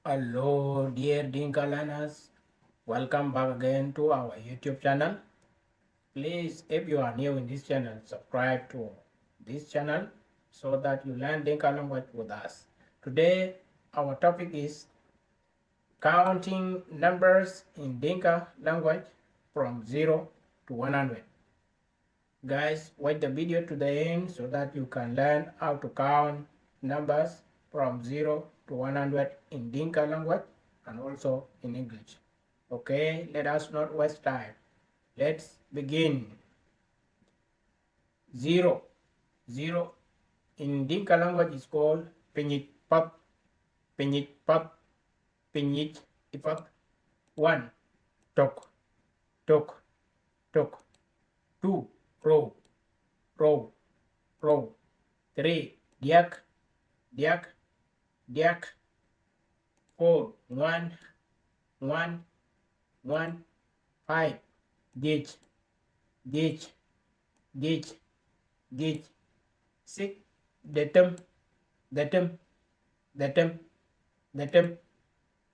Hello, dear Dinka learners. Welcome back again to our YouTube channel. Please, if you are new in this channel, subscribe to this channel so that you learn Dinka language with us. Today, our topic is counting numbers in Dinka language from 0 to 100. Guys, watch the video to the end so that you can learn how to count numbers from 0 to 100 in Dinka language and also in English. Okay, let us not waste time. Let's begin. 0. 0 in Dinka language is called Pinyit Pap, Pinyit Pap, Pinyit Ipap. 1. Tok, Tok, Tok. 2. Row, Row, Row. 3. Diak, Diak, Diak. 4. One, One, One. 5. Ditch, Ditch, Ditch, Ditch. 6. Datum, Datum, Datum, Datum.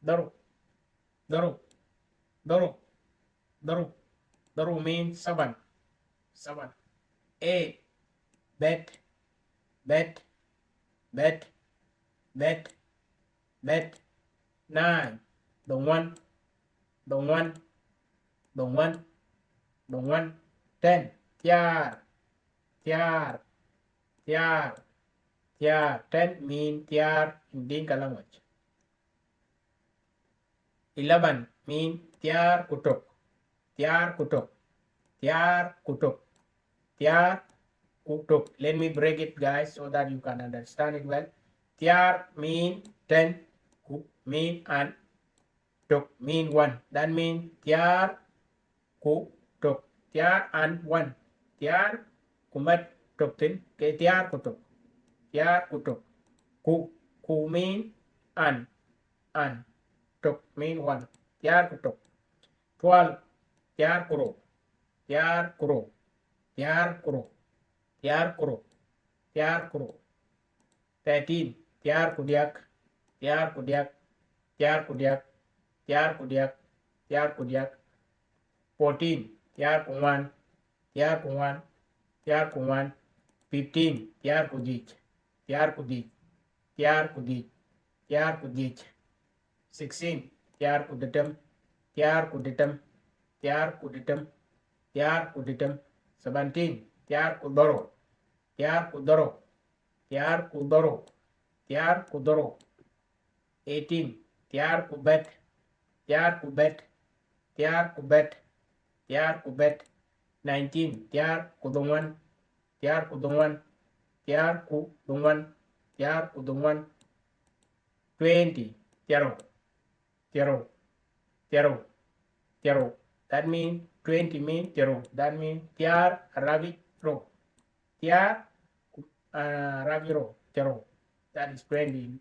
Daru, Daru, Daru, Daru. Daru means 7, 7. 8. Bet, Bet, Bet, Bet, Bet. 9. The one, The one, The one, The one. 10. Tiar, Tiar, Tiar, Tiar. 10 mean Tiar in Dinka language. 11 mean Tiar Kutuk, Tiar Kutuk, Tiar Kutuk, Tiar Kutuk. Let me break it, guys, so that you can understand it well. Tiar mean 10, Kuk mean and Tuk mean 1. That means Tiar Kutuk, Tiar and 1. Tiar Kumat Tuktin, ke Tiar Kutuk, Tiar Kutuk. Ku mean and Tuk mean 1. Tiar Kutuk. 12. Tiar Kuro, Tiar Kuro, Tiar Kuro, Tiar Kuro, Tiar Kuro. 13. Tiar Kudiak, Tiar Kudiak, Tiar Kudiak, Tiar Kudiak, Tiar Kudiak. 14. Tiar Kuman, Tiar Kuman, Tiar Kuman. 15. Tiar Kudich, Tiar Kudich, Tiar Kudich, Tiar Kudich. 16. Tiar Kuditem, Tiar Kuditem, Tiar Kuditem, Tiar Kuditem. 17. Tiar Kudoro, Tiar Kudoro, Tiar Kudoro, Tiar Kudoro. 18. Tiar Kubet, Tiar Kubet, Tiar Kubet, Tiar Kubet. 19. Tiar Kudungan, Tiar Kudungan, Tiar Kudungan, Tiar Kudungan. 20. Tiaro, Tiaro, Tiaro, Tiaro. That means 20 means Tiaro. That means Tiar Ravi Ro. Tiar Ravi Ro, Tiaro. That is 20.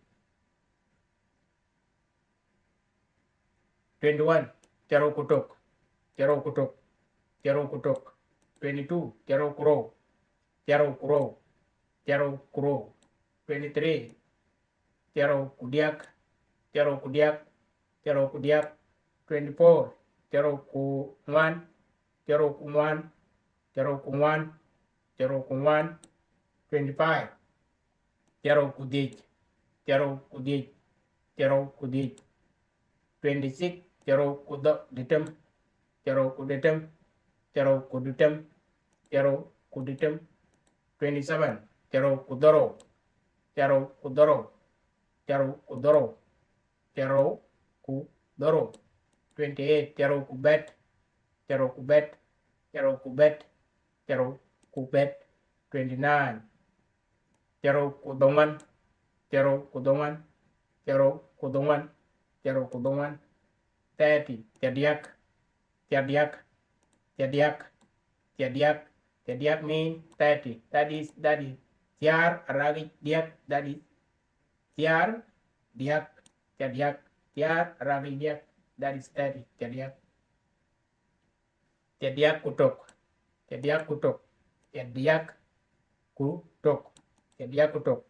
21. Tiaro Kutuk, Tiaro Kutuk, Tiaro Kutuk. 22. Tiaro Kuro, Tiaro Kuro, Tiaro Kuro. 23. Tiaro Kudiak, Tiaro Kudiak, Tiaro Kudiak. 24. Tiaro Kuman, Tiaro Kuman, Tiaro Kuman, Tiaro Kuman. 25. Tiaro Kudich, Tiaro Kudich, Tiaro Kudich. 26. Tiaro Kuditem, Tiaro Kuditem, Tiaro Kuditem, Tiaro Kuditem. 27. Tiaro Kudoro, Tiaro Kudoro, Tiaro Kudoro, Tiaro Kudoro. 28. Tiaro Kubet, Tiaro Kubet, Tiaro Kubet, Tiaro Kubet. 29. Tiaro Kudongan, Tiaro Kudongan, Tiaro Kudongan, Tiaro Kudongan. 30. Tiadiak, Tiadiak, Tiadiak, Tiadiak. Tiadiak means 30. That is Tiar Aragi Diak. That is Tiar Diak, Tiadiak, Tiar Aragi Diak. That is 30. Tiadiak. Tiadiak Kutok, Tiadiak Kutok, Tiadiak Kutok, Tiadiak Kutok,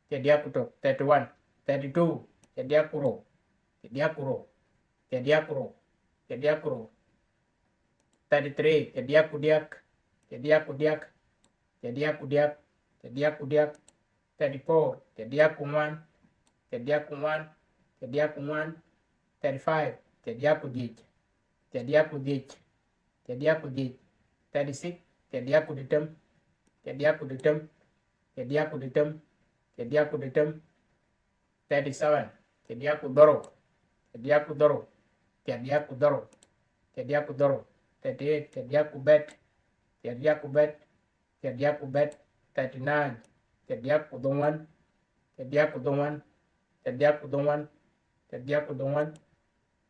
Tiadiak Kutok. 31. 32. Tiadiak Kuro, Tediakuro, Tediakuro, Tediakuro. 33, Tediakudiak, Tediakudiak, Tediakudiak, Tediakudiak. 34, Tediakuman, Tediakuman, Tediakuman. 35, Tediakudij, Tediakudij, Tediakudij. 36, Tediakuditem, Tediakuditem, Tediakuditem, Tediakuditem. 37, Tediakudoro, Tediakudoro, Tediakudoro, Tediakudoro. 38, Tediakubet, Tediakubet, Tediakubet. 39, Tediakudongan, Tediakudongan, Tediakudongan, Tediakudongan.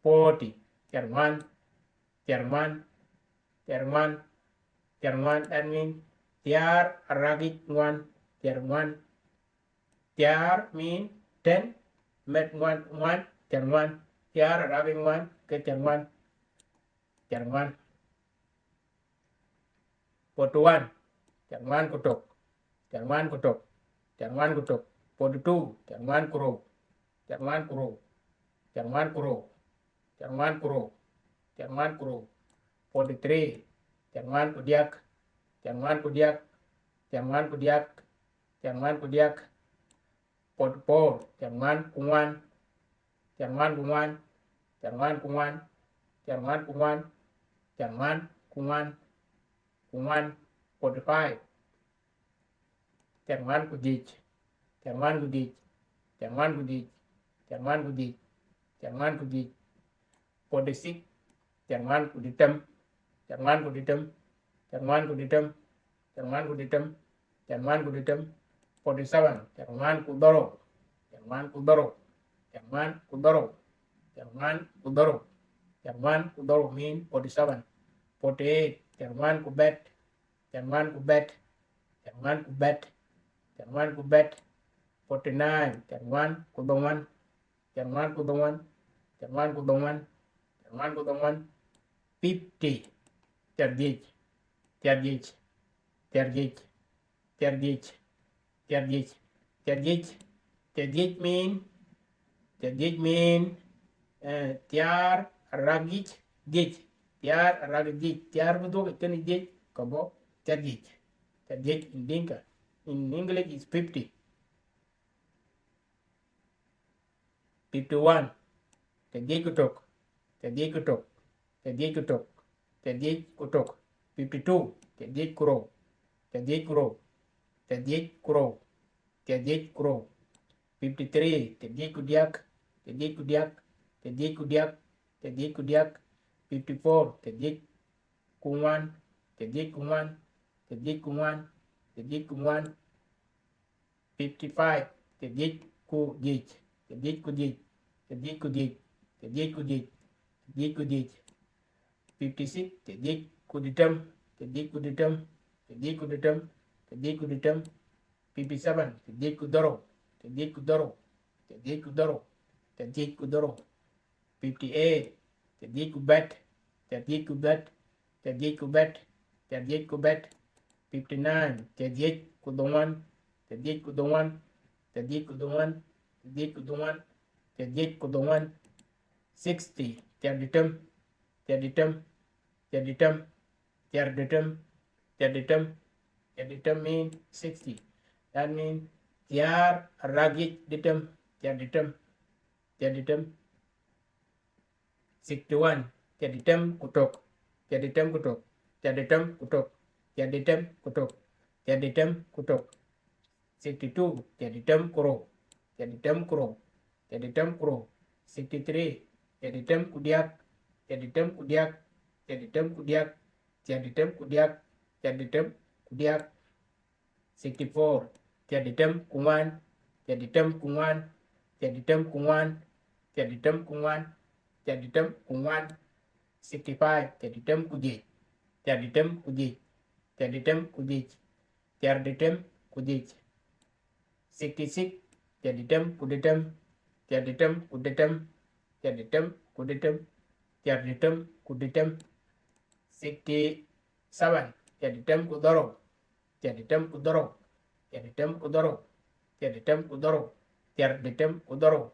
40, Terman, Terman, Terman, Terman. That means tiar ragit one, Terman. Tiar mean 10, met one, Terman. Tiar ragit one, ke Terman, Terman. 41, Terman kutok, Terman kutok, Terman kutok. 42, Terman kuro, Terman kuro, Terman kuro, Terman kuro, Terman kuro. 43, Terman kudiak, Terman kudiak, Terman kudiak, Terman kudiak. 44, Terman kungan, Terman kungan, Terman kungan, Terman kungan, Terman kungan, kungan. 45, Terman kudij, Terman kudij, Terman kudij, Terman kudij, Terman kudij. 46, Terman kuditem, Terman kuditem, Terman kuditem, Terman kuditem, Terman kuditem. 47, Terman kudoro, Terman kudoro, Terman kudoro, Terman kudoro, Terman kudoro mean 47. 48, Terman kubet, Terman kubet, Terman kubet, Terman kubet. 49, Terman kudongan, Terman kudongan, Terman kudongan, Terman kudongan. 50, Terjij, Terjij, Terjij, Terjij, Terjij, Terjij. Terjij mean tiar ragij jij, tiar ragij jij. Tiar betul ikan jij kabo terjij. Terjij in Dinka. In English is 50. 51, Terjij kutok, Terjij kutok, Terjij kutok, Terjij kutok. 52, Terjij kuro, Terjij kuro, Terjij kuro, Terjij kuro. 53, Terjij kudiak, Terjij kudiak, Terjij kudiak, Terjij kudiak. 54, Terjij kungan, Terjij kungan, Terjij kungan, Terjij kungan. 55, Terjij kudij, Terjij kudij, Terjij kudij, Terjij kudij, Terjij kudij. 56, Terjij kuditem, Terjij kuditem, Terjij kuditem, Terjij kuditem. 57, Terjij kudoro, Terjij kudoro, Terjij kudoro, Terjij kudoro. 58, Terjij kubet, Terjij kubet, Terjij kubet, Terjij kubet. 59, Terjij kudongan, Terjij kudongan, Terjij kudongan, Terjij kudongan, Terjij kudongan. 60, Terditem, Terditem, Terditem, Terditem, Terditem. Terditem mean 60. That means tiar ragij ditem, Terditem, Terditem. 61, Terditem kutok, Terditem kutok, Terditem kutok, Terditem kutok, Terditem kutok. 62, Terditem kuro, Terditem kuro, Terditem kuro. 63, Terditem kudiak, Terditem kudiak, Terditem kudiak, Terditem kudiak, Terditem kudiak. 64, Terditem kungan, Terditem kungan, Terditem kungan, Terditem kungan, Terditem kungan. 65, Terditem kudij, Terditem kudij, Terditem kudij, Terditem kudij. 66, Terditem kuditem, Terditem kuditem, Terditem kuditem, Terditem kuditem. 67, Terditem kudoro, Terditem kudoro, Terditem kudoro, Terditem kudoro, Terditem kudoro.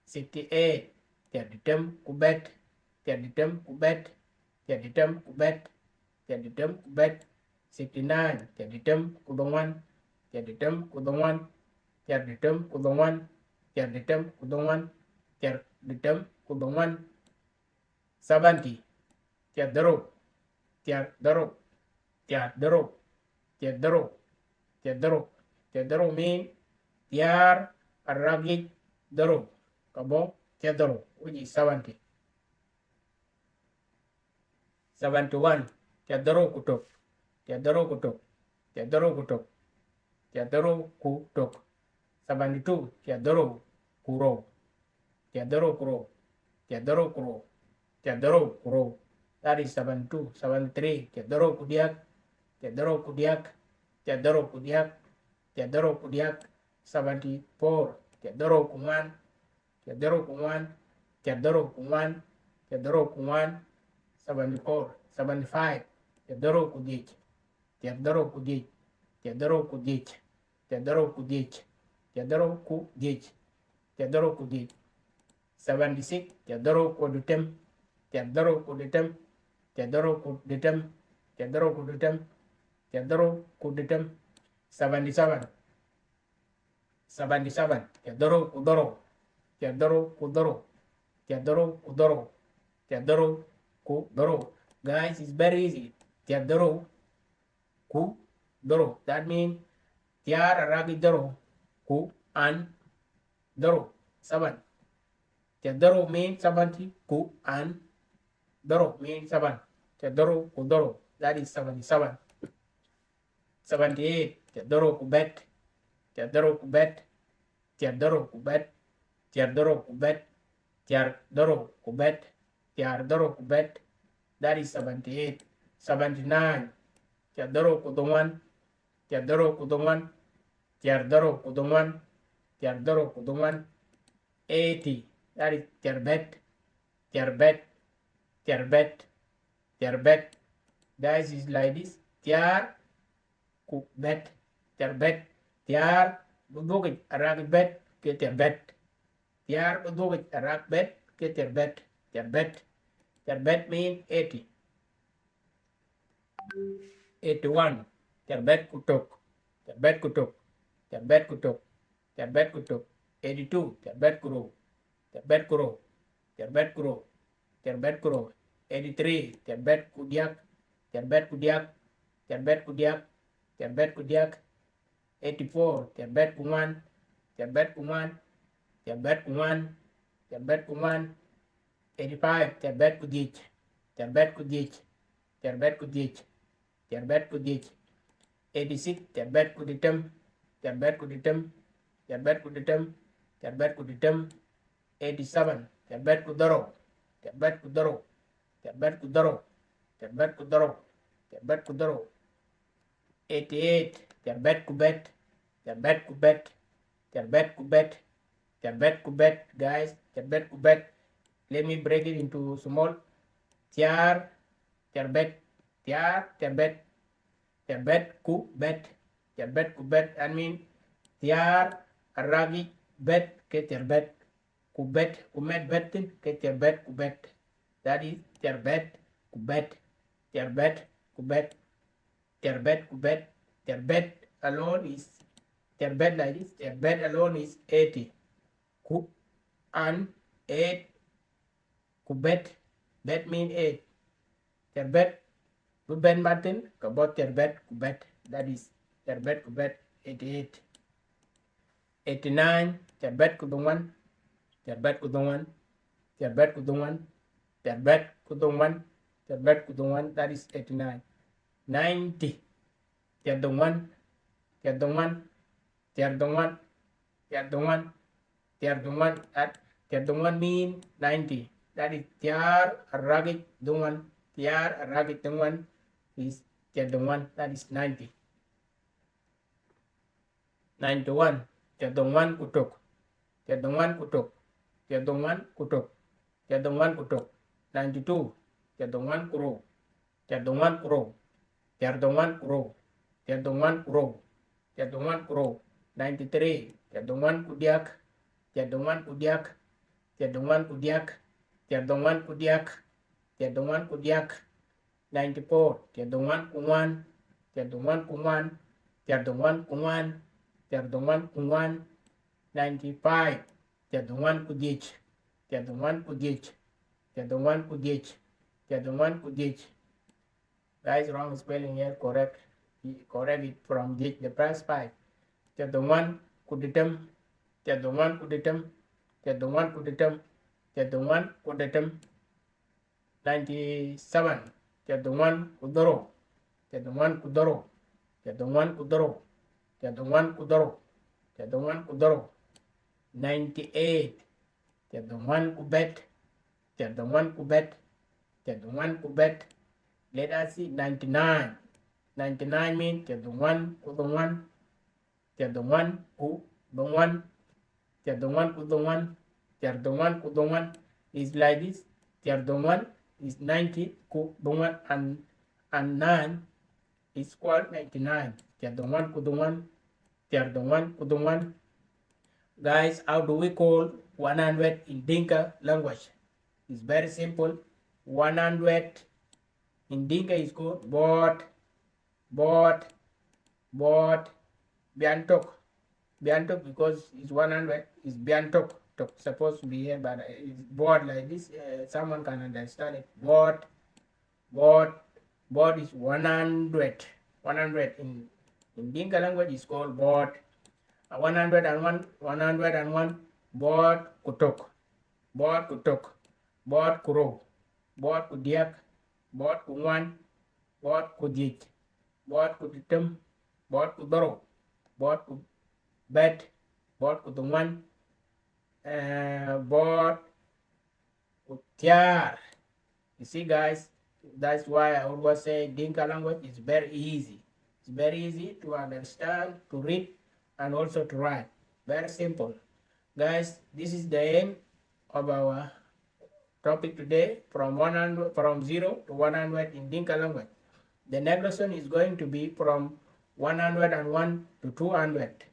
68, tiar ditem kubet, tiar ditem kubet, tiar ditem kubet, tiar ditem kubet, 69, tiar ditem kudongan, tiar ditem kudongan, tiar ditem kudongan, tiar ditem kudongan, tiar ditem kudongan, 70, tiar daro, tiar daro, tiar daro, tiar daro, tiar daro, tiar daro mean tiar aragit daro, kabo tiar daro, which is 70. 71, tiar daro kutok, tiar daro kutok, tiar daro kutok, tiar daro kutok. 72, tiar daro kuro, tiar daro kuro, tiar daro kuro, tiar daro kuro. That is 72. 73, tiar daro kudiak, tiar daro kudiak, tiar daro kudiak, tiar daro kudiak. 74, tiar daro kuman, tiar daro kuman, tiar daro kuman, tiar daro kuman. 74. 75, tiar daro kudich, tiar daro kudich, tiar daro kudich, tiar daro kudich, tiar daro kudich, tiar daro kudich. 76, tiar daro kuditem, tiar daro kuditem, tiar daro kuditem, tiar daro kuditem, tiar daro kuditem. 77, 77, tiar daro kudoro, tiar daro kudoro, tiar daro kudoro, tiar daro kudoro. Guys, it's very easy. Tiar daro kudoro. That means tiar aragi daro ku an daro 7. Tiar daro means 70, ku an daro means 7. Tiar daro kudoro. That is 77. 78, tiar daro kubet, tiar daro kubet, tiar daro kubet, tiar daro kubet, tiar daro kubet, tiar daro kubet. That is 78. 79, tiar daro kudungan, tiar daro kudungan, tiar daro kudungan, tiar daro kudungan. 80, that is tiar bet, tiar bet, tiar bet, tiar bet. Guys, is like this. Tiar kubet, tiar bet, tiar budugit arag bet ke tiar bet, tiar budugit arag bet ke tiar bet, tiar bet. Tiar bet mean 80. 81, tiar bet kutok, tiar bet kutok, tiar bet kutok, tiar bet kutok. 82, tiar bet kuro, tiar bet kuro, tiar bet kuro, tiar bet kuro. 83, tiar bet kudiak, tiar bet kudiak, tiar bet kudiak, tiar bet kudiak. 84, tiar bet kuman, tiar bet kuman, tiar bet kuman, tiar bet kuman. 85, tiar bet kudich, tiar bet kudich, tiar bet kudich, tiar bet kudich. 86, tiar bet kuditem, tiar bet kuditem, tiar bet kuditem, tiar bet kuditem. 87, tiar bet kudoro, tiar bet kudoro, tiar bet kudoro, tiar bet kudoro, tiar bet kudoro. 88, tiar bet kubet, tiar bet kubet, tiar bet kubet, tiar bet kubet. Guys, tiar bet kubet. Let me break it into small. Tiar, tiar bet, tiar, tiar bet, tiar bet kubet, tiar bet kubet. I mean, tiar aragi bet ke tiar bet kubet, kumet betin ke tiar bet kubet. That is tiar bet kubet, tiar bet kubet, tiar bet kubet. Tiar bet alone is tiar bet like this. Tiar bet alone is 80. Ku and 8. Kubet, bet mean 8. Tiar bet ben Martin kabot tiar bet kubet. That is tiar bet kubet. 88. 89, tiar bet kudungan, tiar bet kudungan, tiar bet kudungan, tiar bet kudungan, tiar bet kudungan. That is 89. 90, tiar dungan, tiar dungan, tiar dungan, tiar dungan, tiar dungan. Tiar dungan mean 90. That is tiar aragit dungan, tiar aragit dungan is tiar dungan. That is 90. 91, tiar dungan kutuk, tiar dungan kutuk, tiar dungan kutuk, tiar dungan kutuk. 92, tiar dungan kuro, tiar dungan kuro, tiar dungan kuro, tiar dungan kuro, tiar dungan kuro. 93, tiar dungan kudiak, tiar dungan kudiak, tiadungan kudiak, tiadungan kudiak, tiadungan kudiak, 94, tiadungan kungan, tiadungan kungan, tiadungan kungan, tiadungan kungan, 95, tiadungan kudich, tiadungan kudich, tiadungan kudich, tiadungan kudich. Guys, wrong spelling here, correct it from the first 5. Tiadungan kuditem, tiadungan kuditem, tiadungan kuditem, tiadungan kuditem, 97, tiadungan kudoro, tiadungan kudoro, tiadungan kudoro, tiadungan kudoro, tiadungan kudoro, 98, tiadungan kubet, tiadungan kubet, tiadungan kubet. Let us see 99. 99 means tiadungan kudungan, tiadungan kudungan, tiadungan kudungan, tiadungan kudungan is like this. Tiadungan is 90, kudungan and 9 is equal 99. Tiadungan kudungan, tiadungan kudungan. Guys, how do we call 100 in Dinka language? It's very simple. 100 in Dinka is called bot, biantok. Biantok because it's 100 is biantok. Supposed to be here, but it's board like this. Someone can understand it. Board is 100. 100 in Dinka language is called board. 101 board kutok, board kutok, board kuro, board kudiak, board kunwan, board kudich, board kuditem, board kudoro, board kubet, board kudungan, board kutiar. You see, guys, that's why I always say Dinka language is very easy. It's very easy to understand, to read, and also to write. Very simple. Guys, this is the end of our topic today, from 0 to 100 in Dinka language. The next lesson is going to be from 101 to 200.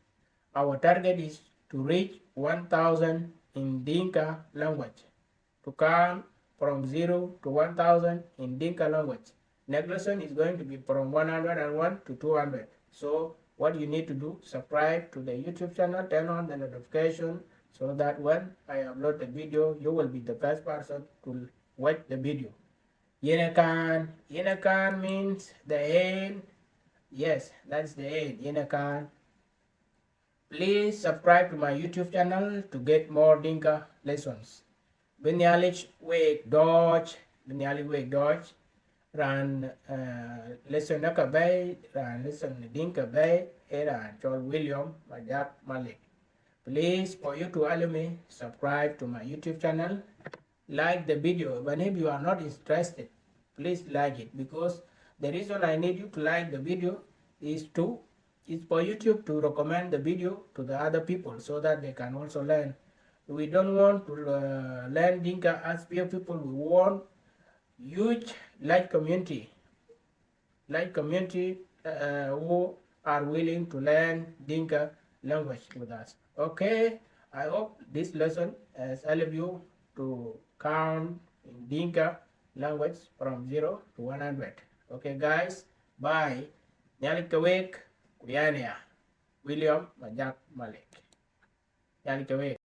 Our target is to reach 1000 in Dinka language. To count from 0 to 1000 in Dinka language. Next lesson is going to be from 101 to 200. So what you need to do, subscribe to the YouTube channel, turn on the notification so that when I upload the video, you will be the first person to watch the video. Yenekan means the end. Yes, that's the end. Yenekan. Please subscribe to my YouTube channel to get more Dinka lessons. Benyalich Wake Dodge, ran lesson naka bay, ran lesson Dinka bay, ran Chol William Majak Malik. Please, for you to allow me, subscribe to my YouTube channel, like the video. Even if you are not interested, please like it, because the reason I need you to like the video is for YouTube to recommend the video to the other people so that they can also learn. We don't want to learn Dinka as few people. We want huge, large community who are willing to learn Dinka language with us. Okay, I hope this lesson has helped you to count in Dinka language from 0 to 100. Okay, guys, bye. Nyalik Kawek, Kuyania, William Majak Malik. Nyalik Kawek.